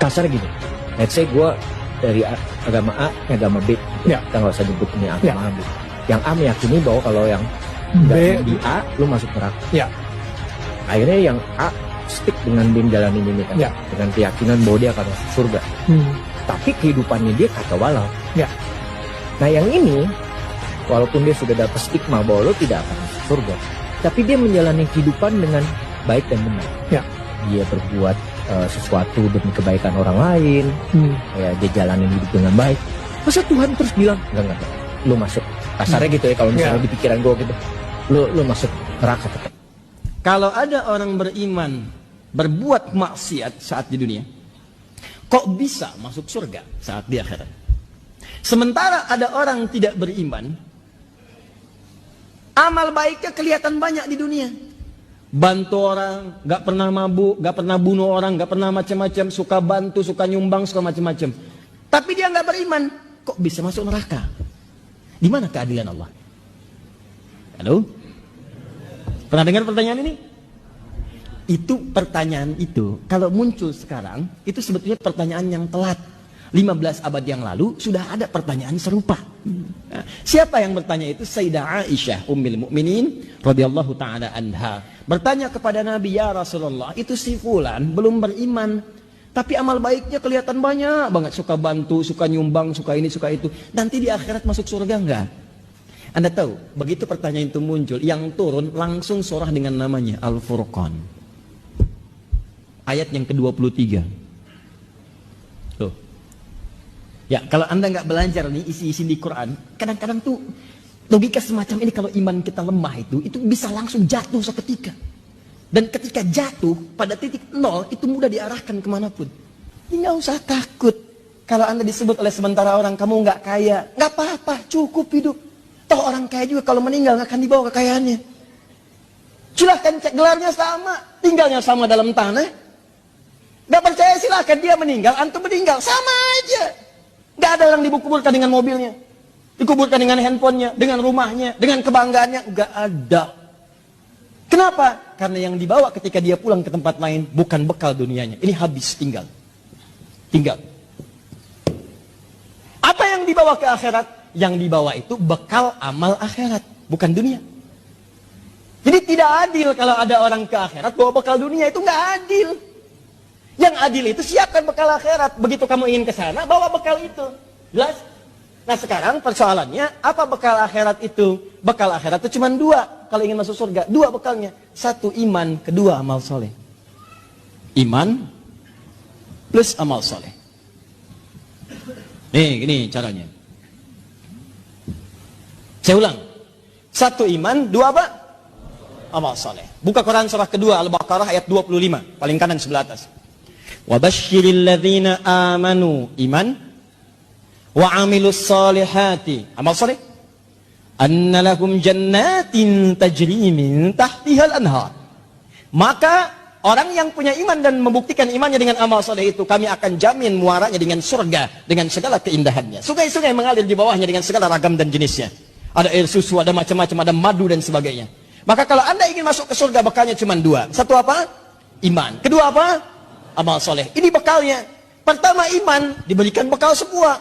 Kasar gini, let's say gue dari agama A ke agama B, Ya. kita nggak usah nyebut ini agama A, B. Yang A meyakini bahwa kalau yang B di A lu masuk neraka. Ya. Akhirnya yang A stick dengan dia jalanin ini kan, Ya. dengan keyakinan bahwa dia akan masuk surga. Tapi kehidupannya dia kacau balau. Ya. Nah yang ini, walaupun dia sudah dapat stigma bahwa lo tidak akan masuk surga, tapi dia menjalani kehidupan dengan baik dan benar. Ya. Dia berbuat sesuatu demi kebaikan orang lain, ya dia jalanin hidup dengan baik. Masa Tuhan terus bilang enggak, lo masuk, kasarnya gitu ya, kalau misalnya di pikiran gue gitu, lo masuk neraka tetap. Kalau ada orang beriman berbuat maksiat saat di dunia, kok bisa masuk surga saat di akhirat? Sementara ada orang tidak beriman, amal baiknya kelihatan banyak di dunia. Bantu orang, gak pernah mabuk, gak pernah bunuh orang, gak pernah macam-macam, suka bantu, suka nyumbang, suka macam-macam. Tapi dia gak beriman, kok bisa masuk neraka? Di mana keadilan Allah? Halo? Pernah dengar pertanyaan ini? Itu pertanyaan itu, kalau muncul sekarang, itu sebetulnya pertanyaan yang telat. 15 abad yang lalu sudah ada pertanyaan serupa. Nah, siapa yang bertanya itu? Sayyidah Aisyah Ummul Mukminin radhiyallahu taala anha bertanya kepada Nabi, ya Rasulullah, itu si fulan belum beriman, tapi amal baiknya kelihatan banyak banget, suka bantu, suka nyumbang, suka ini, suka itu. Nanti di akhirat masuk surga enggak? Anda tahu, begitu pertanyaan itu muncul, yang turun langsung surah dengan namanya Al-Furqan. Ayat yang ke-23. Tuh. Ya, kalau Anda nggak belajar nih isi-isi di Quran, kadang-kadang tuh logika semacam ini kalau iman kita lemah itu bisa langsung jatuh seketika. Dan ketika jatuh pada titik nol itu mudah diarahkan kemanapun. Nggak usah takut. Kalau Anda disebut oleh sementara orang kamu nggak kaya, nggak apa-apa, cukup hidup. Toh orang kaya juga kalau meninggal nggak akan dibawa kekayaannya. Silahkan cek gelarnya sama, tinggalnya sama dalam tanah. Nggak percaya silahkan dia meninggal, antum meninggal, sama aja. Nggak ada yang dikuburkan dengan mobilnya, dikuburkan dengan handphonenya, dengan rumahnya, dengan kebanggaannya, nggak ada. Kenapa? Karena yang dibawa ketika dia pulang ke tempat lain bukan bekal dunianya, ini habis, tinggal. Apa yang dibawa ke akhirat? Yang dibawa itu bekal amal akhirat, bukan dunia. Jadi tidak adil kalau ada orang ke akhirat bawa bekal dunia, itu nggak adil. Yang adil itu siapkan bekal akhirat. Begitu kamu ingin ke sana, bawa bekal itu. Jelas? Nah sekarang persoalannya, apa bekal akhirat itu? Bekal akhirat itu cuma dua. Kalau ingin masuk surga, dua bekalnya. Satu iman, kedua amal soleh. Iman plus amal soleh. Nih, gini caranya. Saya ulang. Satu iman, dua apa? Amal soleh. Buka Quran surah kedua, Al-Baqarah ayat 25. Paling kanan sebelah atas. Wabashiril ladzina amanu, iman, wa amilus salihati, amal saleh, anna lahum jannatin tajri min tahtihal anhar. Maka orang yang punya iman dan membuktikan imannya dengan amal saleh itu, kami akan jamin muaranya dengan surga dengan segala keindahannya. Sungai-sungai mengalir di bawahnya dengan segala ragam dan jenisnya. Ada air susu, ada macam-macam, ada madu dan sebagainya. Maka kalau Anda ingin masuk ke surga, bekalnya cuma dua. Satu apa? Iman. Kedua apa? Amal soleh. Ini bekalnya. Pertama iman, diberikan bekal semua.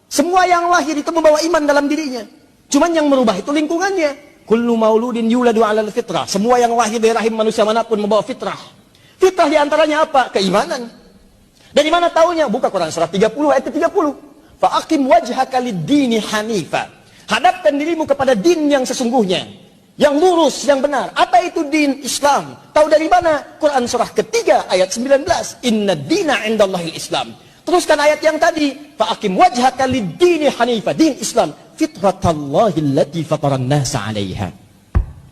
Semua yang lahir itu membawa iman dalam dirinya. Cuman yang merubah itu lingkungannya. Kullu mauludin yuladu 'alal fitrah. Semua yang lahir dari rahim manusia manapun membawa fitrah. Fitrah diantaranya apa? Keimanan. Dari mana taunya? Buka Quran surah 30 ayat 30. Fa'aqim wajhaka lid-dini hanifa. Hadapkan dirimu kepada din yang sesungguhnya. Yang lurus, yang benar. Apa itu din Islam? Tahu dari mana? Quran surah ketiga ayat 19. Inna dina indallahil Islam. Teruskan ayat yang tadi. Fa'akim wajhaka lid-dini hanifa. Din Islam. Fitratallahi allati fataran nasa 'alaiha.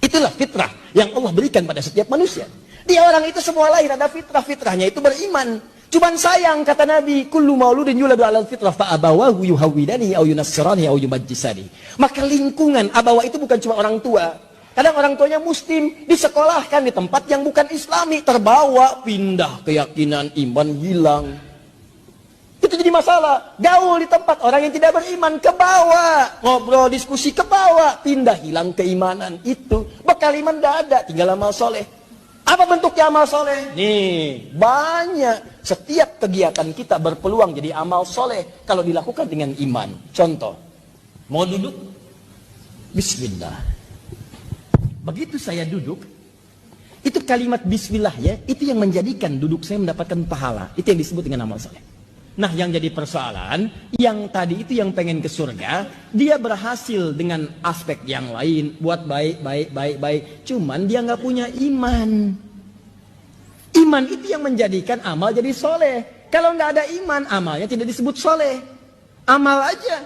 Itulah fitrah yang Allah berikan pada setiap manusia. Dia orang itu semua lahir ada fitrah. Fitrahnya itu beriman. Cuman sayang kata Nabi, kullu mauludin yuladu 'alal fitrah fa abawahu yuhawwidani aw yunassirani aw yumajjisani. Maka lingkungan abawa itu bukan cuma orang tua. Kadang orang tuanya muslim, disekolahkan di tempat yang bukan islami, terbawa, pindah keyakinan, iman hilang. Itu jadi masalah. Gaul di tempat orang yang tidak beriman, ke bawah. Ngobrol, diskusi, ke bawah. Pindah, hilang keimanan. Itu. Bekal iman tidak ada, tinggal amal soleh. Apa bentuknya amal soleh? Nih, banyak. Setiap kegiatan kita berpeluang jadi amal soleh kalau dilakukan dengan iman. Contoh, mau duduk? Bismillah. Begitu saya duduk, itu kalimat bismillah ya, itu yang menjadikan duduk saya mendapatkan pahala. Itu yang disebut dengan amal soleh. Nah, yang jadi persoalan, yang tadi itu yang pengen ke surga, dia berhasil dengan aspek yang lain, buat baik. Cuman dia nggak punya iman. Iman itu yang menjadikan amal jadi soleh. Kalau nggak ada iman, amalnya tidak disebut soleh. Amal aja.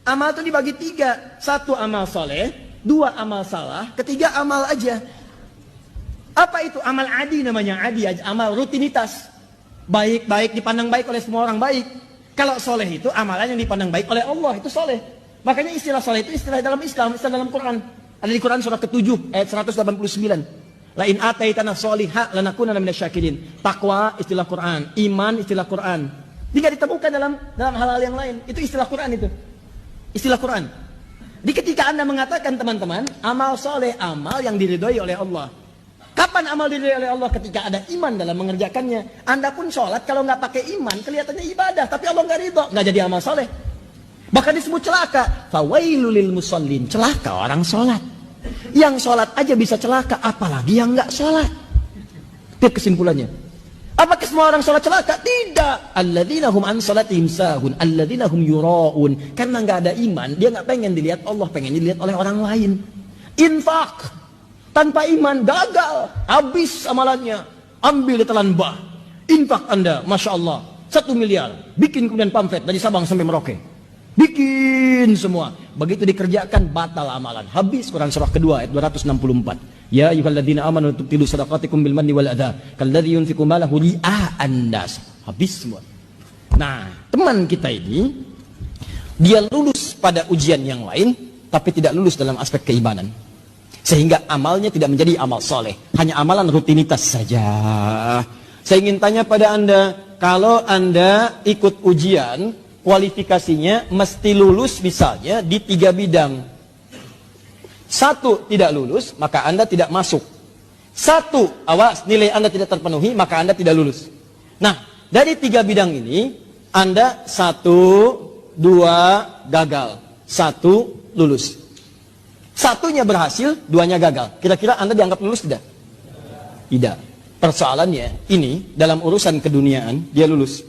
Amal itu dibagi 3. 1 amal soleh, 2 amal salah, 3 amal aja. Apa itu? Amal adi namanya, adi aja, amal rutinitas. Baik dipandang baik oleh semua orang baik. Kalau soleh itu amalan yang dipandang baik oleh Allah, itu soleh. Makanya istilah soleh itu istilah dalam Islam, istilah dalam Quran. Ada di Quran surah ke-7 ayat 189. La in ataitana sholiha lanakunanna minasyakirin. Takwa istilah Quran, iman istilah Quran. Tidak ditemukan dalam hal-hal yang lain. Itu istilah Quran itu. Istilah Quran. Di ketika Anda mengatakan teman-teman, amal soleh, amal yang diridhoi oleh Allah. Kapan amal diridhoi oleh Allah? Ketika ada iman dalam mengerjakannya. Anda pun sholat kalau nggak pakai iman kelihatannya ibadah, tapi Allah nggak ridho, nggak jadi amal soleh. Bahkan disebut celaka. Fawailul lil musallin, celaka orang sholat. Yang sholat aja bisa celaka, apalagi yang nggak sholat. Itu kesimpulannya. Apakah semua orang sholat celaka? Tidak. Alladzina hum an sholatihim sahun, alladzina hum yura'un. Karena nggak ada iman, dia nggak pengen dilihat Allah, pengen dilihat oleh orang lain. Infak. Tanpa iman gagal, habis amalannya, ambil ditelan bah. Infak Anda, Masya Allah, 1 miliar, bikin kemudian pamflet dari Sabang sampai Merauke, bikin semua. Begitu dikerjakan, batal amalan, habis. Quran surah kedua ayat 264. Ya ayyuhalladzina amanu tubtilu shadaqatikum bil manni wal adha kalladzi yunfiqu malahu ria'an nas. Habis semua. Nah, teman kita ini, dia lulus pada ujian yang lain, tapi tidak lulus dalam aspek keimanan. Sehingga amalnya tidak menjadi amal soleh, hanya amalan rutinitas saja. Saya ingin tanya pada Anda, kalau Anda ikut ujian, kualifikasinya mesti lulus misalnya di 3 bidang. 1 tidak lulus, maka Anda tidak masuk. 1, awas, nilai Anda tidak terpenuhi, maka Anda tidak lulus. Nah, dari 3 bidang ini, Anda 1, 2 gagal, 1 lulus. 1-nya berhasil, 2-nya gagal. Kira-kira Anda dianggap lulus tidak? Tidak. Persoalannya ini dalam urusan keduniaan dia lulus.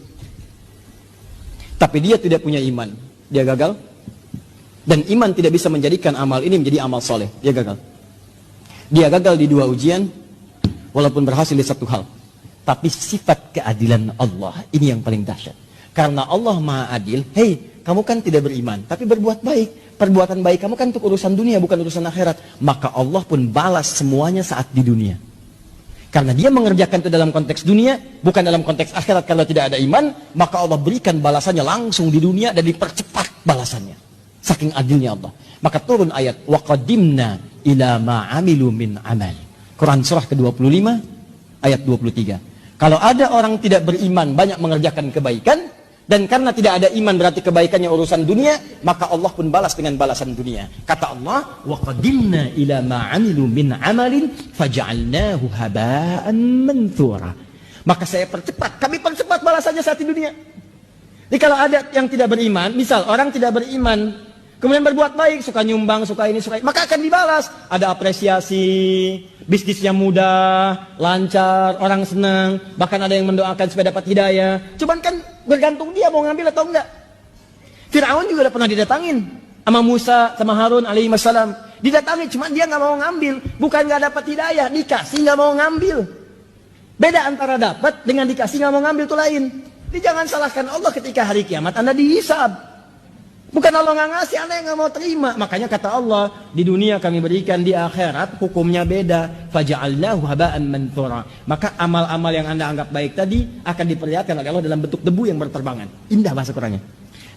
Tapi dia tidak punya iman. Dia gagal. Dan iman tidak bisa menjadikan amal ini menjadi amal soleh. Dia gagal. Dia gagal di 2 ujian, walaupun berhasil di 1 hal. Tapi sifat keadilan Allah ini yang paling dahsyat. Karena Allah Maha Adil. Hei, kamu kan tidak beriman, tapi berbuat baik. Perbuatan baik kamu kan untuk urusan dunia, bukan urusan akhirat. Maka Allah pun balas semuanya saat di dunia. Karena dia mengerjakan itu dalam konteks dunia, bukan dalam konteks akhirat. Kalau tidak ada iman, maka Allah berikan balasannya langsung di dunia dan dipercepat balasannya. Saking adilnya Allah. Maka turun ayat, وَقَدِمْنَا إِلَى مَا عَمِلُوا مِنْ عَمَلٍ. Quran surah ke-25, ayat 23. Kalau ada orang tidak beriman, banyak mengerjakan kebaikan, dan karena tidak ada iman berarti kebaikannya urusan dunia, maka Allah pun balas dengan balasan dunia. Kata Allah, وَقَدِمْنَا إِلَى مَا عَمِلُوا مِنْ عَمَلٍ فَجَعَلْنَاهُ هَبَاءً مَنْثُورًا. Maka saya percepat, kami percepat balasannya saat di dunia. Jadi kalau ada yang tidak beriman, misal orang tidak beriman, kemudian berbuat baik, suka nyumbang, suka ini, suka ini, maka akan dibalas. Ada apresiasi, bisnisnya mudah, lancar, orang senang, bahkan ada yang mendoakan supaya dapat hidayah. Cuman kan bergantung dia mau ngambil atau enggak. Fir'aun juga udah pernah didatangin sama Musa, sama Harun alaihi wassalam. Didatangi, cuman dia nggak mau ngambil. Bukan nggak dapat hidayah, dikasih nggak mau ngambil. Beda antara dapat dengan dikasih nggak mau ngambil itu lain. Jadi jangan salahkan Allah ketika hari kiamat Anda dihisab. Bukan Allah nggak ngasih, Anda yang nggak mau terima. Makanya kata Allah, di dunia kami berikan, di akhirat hukumnya beda. Faja'alnahu haba'an manthura. Maka amal-amal yang Anda anggap baik tadi akan diperlihatkan oleh Allah dalam bentuk debu yang berterbangan. Indah bahasa Qurannya.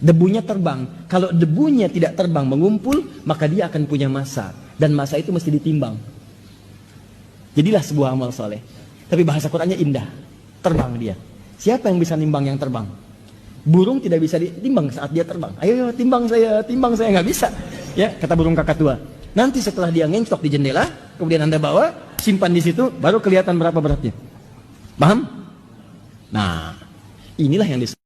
Debunya terbang. Kalau debunya tidak terbang mengumpul, maka dia akan punya masa. Dan masa itu mesti ditimbang. Jadilah sebuah amal soleh. Tapi bahasa Qurannya indah. Terbang dia. Siapa yang bisa nimbang yang terbang? Burung tidak bisa ditimbang saat dia terbang. Ayo timbang saya, nggak bisa. Ya, kata burung kakak tua. Nanti setelah dia ngencok di jendela, kemudian Anda bawa, simpan di situ, baru kelihatan berapa beratnya. Paham? Nah, inilah yang disebut